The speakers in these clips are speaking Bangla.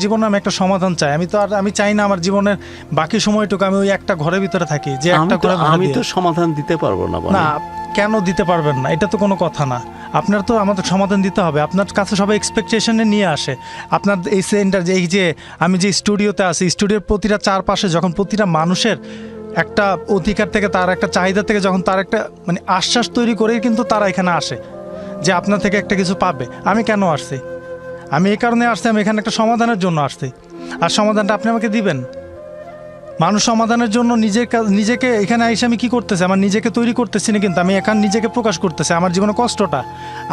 জীবনে আমি একটা সমাধান চাই। আমি চাই না আমার জীবনের বাকি সময়টুকু আমি ওই একটা ঘরের ভিতরে থাকি, যে একটা ঘরে আমি তো সমাধান দিতে পারবো না। না, কেন দিতে পারবেন না? এটা তো কোনো কথা না। আপনার তো আমাদের সমাধান দিতে হবে। আপনার কাছে সবাই এক্সপেকটেশনে নিয়ে আসে। আপনার এই সেন্টার, যে এই যে আমি যে স্টুডিওতে আছি, স্টুডিওর প্রতিটা চারপাশে যখন প্রতিটা মানুষের একটা অধিকার থেকে, তার একটা চাহিদা থেকে, যখন তার একটা মানে আশ্বাস তৈরি করেই কিন্তু তারা এখানে আসে যে আপনার থেকে একটা কিছু পাবে। আমি কেন আসছি? আমি এই কারণে আসছি, আমি এখানে একটা সমাধানের জন্য আসছি। আর সমাধানটা আপনি আমাকে দিবেন। মানুষ সমাধানের জন্য নিজেকে এখানে এসে আমি কী করতেছি? আমার নিজেকে তৈরি করতেছি না, কিন্তু আমি এখানে নিজেকে প্রকাশ করতেছি। আমার জীবনে কষ্টটা,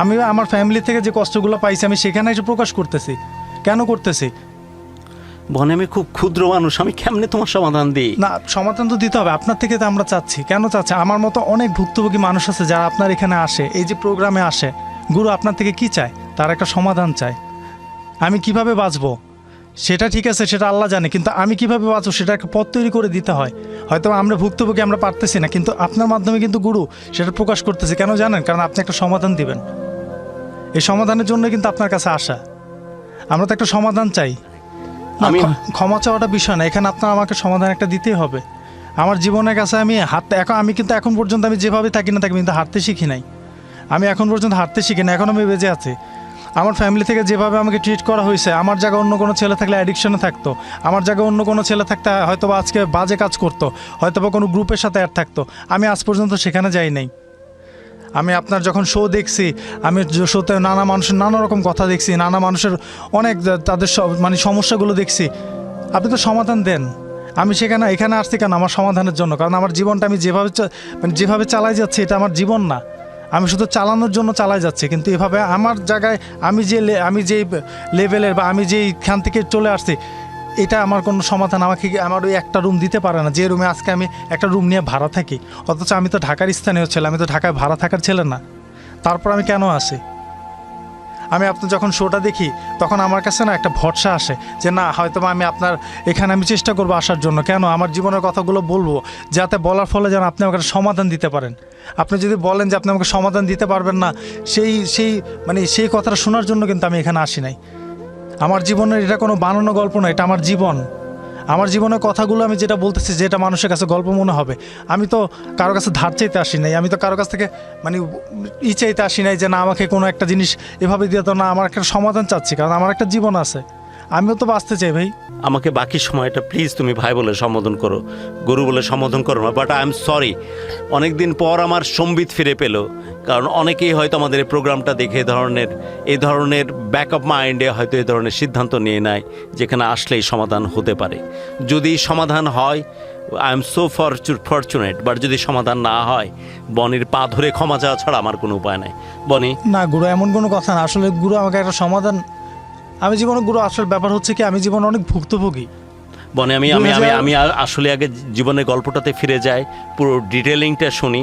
আমি আমার ফ্যামিলি থেকে যে কষ্টগুলো পাইছি, আমি সেখানে এসে প্রকাশ করতেছি। কেন করতেছি? বনে আমি খুব ক্ষুদ্র মানুষ, আমি কেমনে তোমার সমাধান দিই? না, সমাধান তো দিতে হবে। আপনার থেকে তো আমরা চাচ্ছি। কেন চাচ্ছি? আমার মতো অনেক ভুক্তভোগী মানুষ আছে যারা আপনার এখানে আসে, এই যে প্রোগ্রামে আসে। গুরু আপনার থেকে কি চায়? তার একটা সমাধান চায়। আমি কিভাবে বাঁচবো সেটা ঠিক আছে, সেটা আল্লাহ জানে, কিন্তু আমি কিভাবে বাঁচবো সেটা একটা পথ তৈরি করে দিতে হয়। হয়তো আমরা ভুক্তভোগী, আমরা পারতেছি না, কিন্তু আপনার মাধ্যমে কিন্তু গুরু সেটা প্রকাশ করতেছে। কেন জানেন? কারণ আপনি একটা সমাধান দিবেন। এই সমাধানের জন্য কিন্তু আপনার কাছে আসা। আমরা তো একটা সমাধান চাই। আমি ক্ষমা চাওয়াটা বিষয় না, এখানে আপনার আমাকে সমাধান একটা দিতেই হবে। আমার জীবনের কাছে আমি কিন্তু এখন পর্যন্ত আমি যেভাবে থাকি না থাকি, কিন্তু হাঁটতে শিখি নাই। আমি এখন পর্যন্ত হাঁটতে শিখি না, এখন আমি বেঁচে আছি। আমার ফ্যামিলি থেকে যেভাবে আমাকে ট্রিট করা হয়েছে, আমার জায়গায় অন্য কোনো ছেলে থাকলে অ্যাডিকশনে থাকতো, আমার জায়গায় অন্য কোনো ছেলে থাকতে হয়তো বা আজকে বাজে কাজ করতো, হয়তো বা কোনো গ্রুপের সাথে অ্যাড থাকতো। আমি আজ পর্যন্ত সেখানে যাই নাই। আমি আপনার যখন শো দেখছি, আমি শোতে নানা মানুষের নানা রকম কথা দেখছি, নানা মানুষের অনেক তাদের মানে সমস্যাগুলো দেখছি। আপনি তো সমাধান দেন। আমি এখানে আসছি কেন? আমার সমাধানের জন্য। কারণ আমার জীবনটা আমি যেভাবে চালাই যাচ্ছি, এটা আমার জীবন না। আমি শুধু চালানোর জন্য চালাই যাচ্ছি, কিন্তু এভাবে আমার জায়গায় আমি যে লেভেলের বা আমি যেইখান থেকে চলে আসছি, এটা আমার কোনো সমাধান আমার ওই একটা রুম দিতে পারে না। যে রুমে আজকে আমি একটা রুম নিয়ে ভাড়া থাকি, অথচ আমি তো ঢাকার স্থানীয় ছেলে, আমি তো ঢাকায় ভাড়া থাকার ছেলে না। তারপর আমি কেন আসি? আমি আপনার যখন শোটা দেখি, তখন আমার কাছে না একটা ভরসা আসে যে না, হয়তো আমি আপনার এখানে আমি চেষ্টা করবো আসার জন্য। কেন? আমার জীবনের কথাগুলো বলবো, যাতে বলার ফলে যেন আপনি আমাকে সমাধান দিতে পারেন। আপনি যদি বলেন যে আপনি আমাকে সমাধান দিতে পারবেন না, সেই কথাটা শোনার জন্য কিন্তু আমি এখানে আসি নাই। আমার জীবনের এটা কোনো বানানো গল্প না, এটা আমার জীবন। আমার জীবনের কথাগুলো আমি যেটা বলতেছি, যেটা মানুষের কাছে গল্প মনে হবে। আমি তো কারো কাছে ধার চাইতে আসি নাই, আমি তো কারো কাছ থেকে চাইতে আসি নাই যে না আমাকে কোনো একটা জিনিস এভাবে দিয়ে তো না, আমার একটা সমাধান চাচ্ছি, কারণ আমার একটা জীবন আছে, আমিও তো বাঁচতে চাই ভাই। আমাকে বাকি সময়টা প্লিজ তুমি ভাই বলে সম্বোধন করো, গুরু বলে সম্বোধন করো না। বাট আই এম সরি, অনেকদিন পর আমার সম্বিত ফিরে পেল। কারণ অনেকেই হয়তো আমাদের এই প্রোগ্রামটা দেখে এই ধরনের ব্যাকআপ মাইন্ডে হয়তো এই ধরনের সিদ্ধান্ত নিয়ে নেয়, যেখানে আসলেই সমাধান হতে পারে। যদি সমাধান হয়, I am so fortunate. But যদি সমাধান না হয়, বনির পা ধরে ক্ষমা চাওয়া ছাড়া আমার কোনো উপায় নাই। বনি না গুরু, এমন কোনো কথা না। আসলে গুরু আমাকে একটা সমাধান, আমি জীবনে গুরু আসল ব্যাপার হচ্ছে কি, আমি জীবনে অনেক ভুক্তভোগী। বনে আমি আসলে আগে জীবনের গল্পটাতে ফিরে যাই, পুরো ডিটেলিংটা শুনি,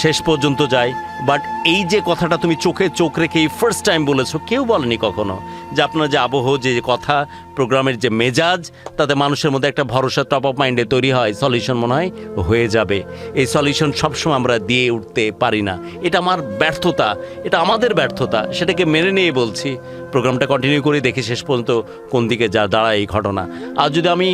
শেষ পর্যন্ত যাই। বাট এই যে কথাটা তুমি চোখে চোখ রেখে এই ফার্স্ট টাইম বলেছো, কেউ বলেনি কখনো যে আপনার যে আবহ, যে কথা, প্রোগ্রামের যে মেজাজ, তাতে মানুষের মধ্যে একটা ভরসা টপ অফ মাইন্ডে তৈরি হয়, সলিউশন মনে হয় হয়ে যাবে। এই সলিউশন সবসময় আমরা দিয়ে উঠতে পারি না, এটা আমার ব্যর্থতা, এটা আমাদের ব্যর্থতা, সেটাকে মেনে নিয়ে বলছি। প্রোগ্রামটা কন্টিনিউ করে দেখি শেষ পর্যন্ত কোন দিকে দাঁড়ায় এই ঘটনা। আর যদি আমি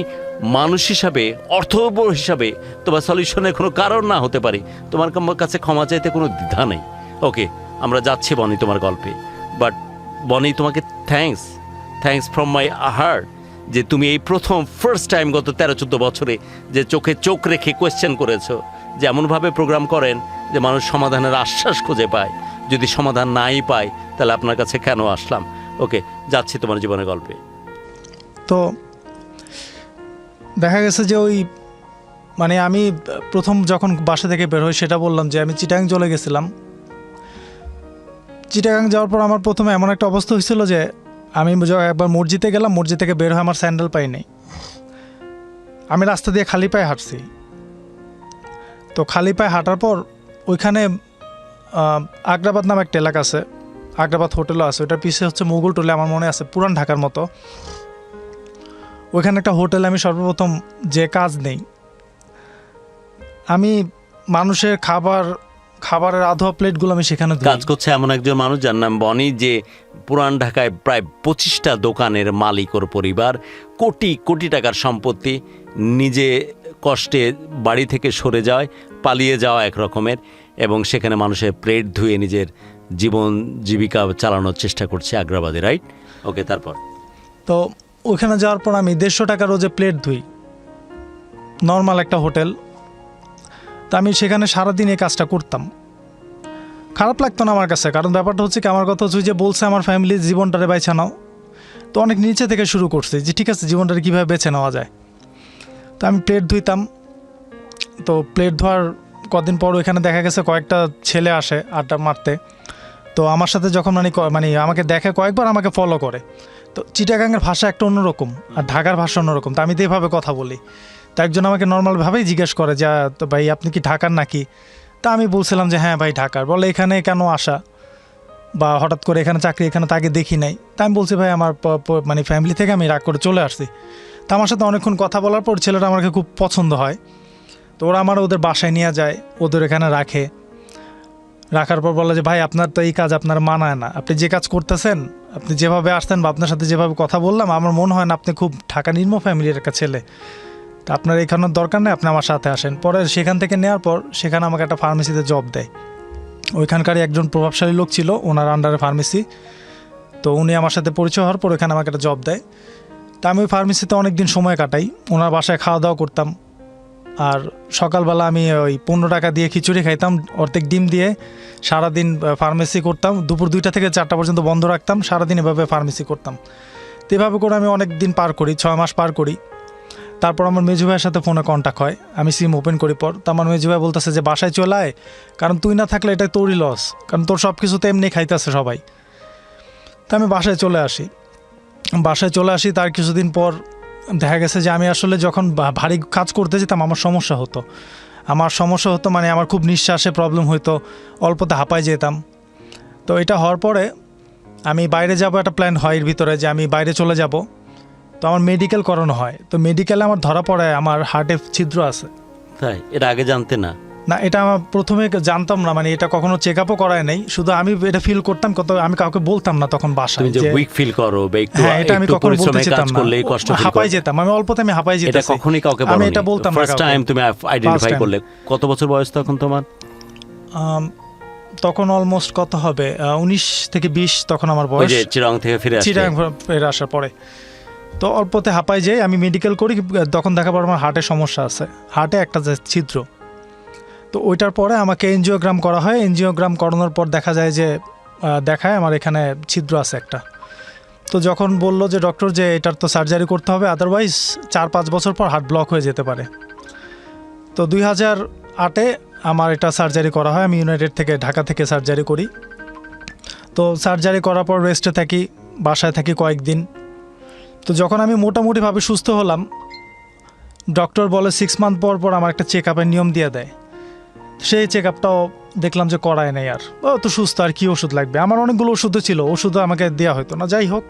মানুষ হিসাবে, অর্থবহ হিসাবে তোমার সলিউশনের কোনো কারণ না হতে পারি, তোমার কাছে ক্ষমা চাইতে কোনো দ্বিধা নেই। ওকে, আমরা যাচ্ছি বনি তোমার গল্পে। বাট বনি, তোমাকে থ্যাঙ্কস ফ্রম মাই হার্ট, যে তুমি এই ফার্স্ট টাইম গত 13-14 বছরে যে চোখে চোখ রেখে কোয়েশ্চেন করেছো, যে এমনভাবে প্রোগ্রাম করেন যে মানুষ সমাধানের আশ্বাস খুঁজে পায়। যদি সমাধান নাই পায়, তাহলে আপনার কাছে কেন আসলাম? ওকে, যাচ্ছি তোমার জীবনের গল্পে। তো দেখা গেছে যে আমি প্রথম যখন বাসা থেকে বের হই, সেটা বললাম যে আমি চিটাগাং চলে গেছিলাম। চিটাগাং যাওয়ার পর আমার প্রথমে এমন একটা অবস্থা হয়েছিল যে আমি একবার মসজিদে গেলাম, মসজিদ থেকে বের হয়ে আমার স্যান্ডেল পাই নাই। আমি রাস্তা দিয়ে খালি পায়ে হাঁটছি। তো খালি পায়ে হাঁটার পর ওইখানে আগ্রাবাদ নামে একটা এলাকা আছে, আগ্রাবাদ হোটেলও আছে, ওটার পিছিয়ে হচ্ছে মোগলটুলি, আমার মনে আছে, পুরান ঢাকার মতো। ওইখানে একটা হোটেল আমি সর্বপ্রথম যে কাজ নেই, আমি মানুষের খাবার খাবারের আধোয়া প্লেটগুলো আমি সেখানে ধুই। কাজ করছে এমন একজন মানুষ যার নাম বনি, যে পুরান ঢাকায় প্রায় 25টা দোকানের মালিক ওর পরিবার, কোটি কোটি টাকার সম্পত্তি, নিজে কষ্টে বাড়ি থেকে সরে যায়, পালিয়ে যাওয়া এক রকমের, এবং সেখানে মানুষের প্লেট ধুয়ে নিজের জীবন জীবিকা চালানোর চেষ্টা করছে আগ্রাবাদে, রাইট? ওকে, তারপর? তো ওইখানে যাওয়ার পর আমি 150 টাকা রোজে প্লেট ধুই, নর্মাল একটা হোটেল। তা আমি সেখানে সারাদিন এই কাজটা করতাম। খারাপ লাগতো না আমার কাছে, কারণ ব্যাপারটা হচ্ছে কি, আমার কথা হচ্ছে যে বলছে আমার ফ্যামিলির জীবনটারে বেছে নাও, তো অনেক নিচে থেকে শুরু করছে যে ঠিক আছে জীবনটারে কীভাবে বেছে নেওয়া যায়। তো আমি প্লেট ধুইতাম। তো প্লেট ধোয়ার কদিন পর ওইখানে দেখা গেছে কয়েকটা ছেলে আসে আড্ডা মারতে। তো আমার সাথে যখন মানে আমাকে দেখে কয়েকবার, আমাকে ফলো করে। তো চিটাগাংয়ের ভাষা একটা অন্যরকম আর ঢাকার ভাষা অন্যরকম, তো আমি তো এভাবে কথা বলি। তো একজন আমাকে নর্মালভাবেই জিজ্ঞেস করে যে তো ভাই আপনি কি ঢাকার নাকি? তা আমি বলছিলাম যে হ্যাঁ ভাই ঢাকার। বলে এখানে কেন আসা, বা হঠাৎ করে এখানে চাকরি, এখানে তাকে দেখি নাই। তা আমি বলছি ভাই আমার মানে ফ্যামিলি থেকে আমি রাগ করে চলে আসছি। তা আমার সাথে অনেকক্ষণ কথা বলার পর ছেলেটা আমাকে খুব পছন্দ হয়। তো ওরা আমার ওদের বাসায় নিয়ে যায়, ওদের এখানে রাখে। রাখার পর বলে যে ভাই আপনার তো এই কাজ আপনার মানায় না, আপনি যে কাজ করতেছেন, আপনি যেভাবে আসতেন বা আপনার সাথে যেভাবে কথা বললাম, আমার মনে হয় না আপনি খুব ঢাকা নিম্ন ফ্যামিলির একটা ছেলে, তা আপনার এখানের দরকার নেই, আপনি আমার সাথে আসেন। পরে সেখান থেকে নেওয়ার পর সেখানে আমাকে একটা ফার্মেসিতে জব দেয়। ওইখানকারই একজন প্রভাবশালী লোক ছিল, ওনার আন্ডারে ফার্মেসি। তো উনি আমার সাথে পরিচয় হওয়ার পর ওখানে আমাকে একটা জব দেয়। তা আমি ওই ফার্মেসিতে অনেক দিন সময় কাটাই, ওনার বাসায় খাওয়া দাওয়া করতাম। আর সকালবেলা আমি ওই 15 টাকা দিয়ে খিচুড়ি খাইতাম, অর্ধেক ডিম দিয়ে। সারাদিন ফার্মেসি করতাম, দুপুর 2টা থেকে 4টা পর্যন্ত বন্ধ রাখতাম, সারাদিন এভাবে ফার্মেসি করতাম। তো এভাবে করে আমি অনেক দিন পার করি, 6 মাস পার করি। তারপর আমার মেজু ভাইয়ের সাথে ফোনে কন্ট্যাক্ট হয়, আমি সিম ওপেন করি পর। তো আমার মেজু ভাই বলতেছে যে বাসায় চলে আয়, কারণ তুই না থাকলে এটা তোরই লস, কারণ তোর সব কিছু তো এমনি খাইতেছে সবাই। তো আমি বাসায় চলে আসি। তার কিছুদিন পর দেখা গেছে যে আমি আসলে যখন ভারী কাজ করতে যেতাম আমার সমস্যা হতো মানে আমার খুব নিঃশ্বাসে প্রবলেম হইতো, অল্পতে হাঁপায় যেতাম। তো এটা হওয়ার পরে আমি বাইরে যাব, একটা প্ল্যান হয় এর ভিতরে যে আমি বাইরে চলে যাব। তো আমার মেডিকেল করানো হয়। তো মেডিকেলে আমার ধরা পড়ে আমার হার্টে ছিদ্র আছে। তাই? এটা আগে জানতে না? না, এটা আমার প্রথমে জানতাম না, মানে এটা কখনো চেক আপও করায় নাই, শুধু আমি এটা ফিল করতাম, কত আমি কাউকে বলতাম না তখন বাসায়। তুমি যে উইক ফিল করো বা একটু হ্যাঁ, এটা আমি একটু কখনো বলতে পরিশ্রমে চেতাম কাজ না, করলে কষ্ট ফিল হাঁপাই যেতাম, আমি অল্পতে আমি হাঁপাই যেতাম। এটা কখনোই কাউকে বলনি? আমি এটা বলতাম না ফার্স্ট কাউকে। টাইম তুমি আইডেন্টিফাই First time। করলে? কত বছর বয়স তখন তোমার? তখন অলমোস্ট কত হবে, 19 থেকে 20 তখন আমার ওই বয়স। যে চিরাং থেকে ফিরে আসলে? চিটাগাং ফিরে আসার পরে তো অল্পতে হাঁপাই যাই, আমি মেডিকেল করি। তখন দেখা পড়ে আমার হার্টের সমস্যা আছে, হার্টে একটা যে ছিদ্র। তো ওইটার পরে আমাকে এনজিওগ্রাম করা হয়। এনজিওগ্রাম করানোর পর দেখা যায় যে দেখায় আমার এখানে ছিদ্র আছে একটা। তো যখন বলল যে ডক্টর যে এটার তো সার্জারি করতে হবে, আদারওয়াইজ 4-5 বছর পর হার্ট ব্লক হয়ে যেতে পারে। তো 2008-এ আমার এটা সার্জারি করা হয়। আমি ইউনাইটেড থেকে, ঢাকা থেকে সার্জারি করি। তো সার্জারি করার পর রেস্টে থাকি, বাসায় থাকি কয়েকদিন। তো যখন আমি মোটামুটিভাবে সুস্থ হলাম, ডক্টর বলে 6 মান্থ পর পর আমার একটা চেক আপের নিয়ম দিয়ে দেয়। সেই চেক আপটাও দেখলাম যে করায় নেই, আর ও তো সুস্থ, আর কি ওষুধ লাগবে। আমার অনেকগুলো ওষুধও ছিল, ওষুধও আমাকে দেওয়া হতো না। যাই হোক,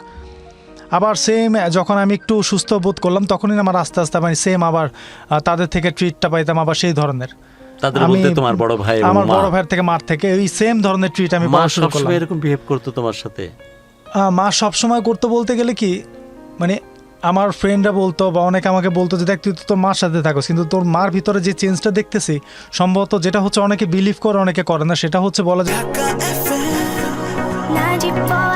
আবার সেম যখন আমি একটু সুস্থ বোধ করলাম, তখনই আমার আস্তে আস্তে মানে সেম আবার তাদের থেকে ট্রিটটা পাইতাম আবার সেই ধরনের। তাদের বলতে তোমার বড় ভাই এবং আমার মা? বড় ভাইয়ের থেকে, মার থেকে ওই সেম ধরনের ট্রিট আমি পাওয়া শুরু করলাম। মা এরকম বিহেভ করতো তোমার সাথে? মা সবসময় করতে, বলতে গেলে কি, মানে আমার ফ্রেন্ডরা বলতো বা অনেকে আমাকে বলতো যে দেখ তুই তো তোর মার সাথে থাকোস, কিন্তু তোর মার ভিতরে যে চেঞ্জটা দেখতেছি, সম্ভবত যেটা হচ্ছে অনেকে বিলিভ করে অনেকে করে না, সেটা হচ্ছে বলা যায় 94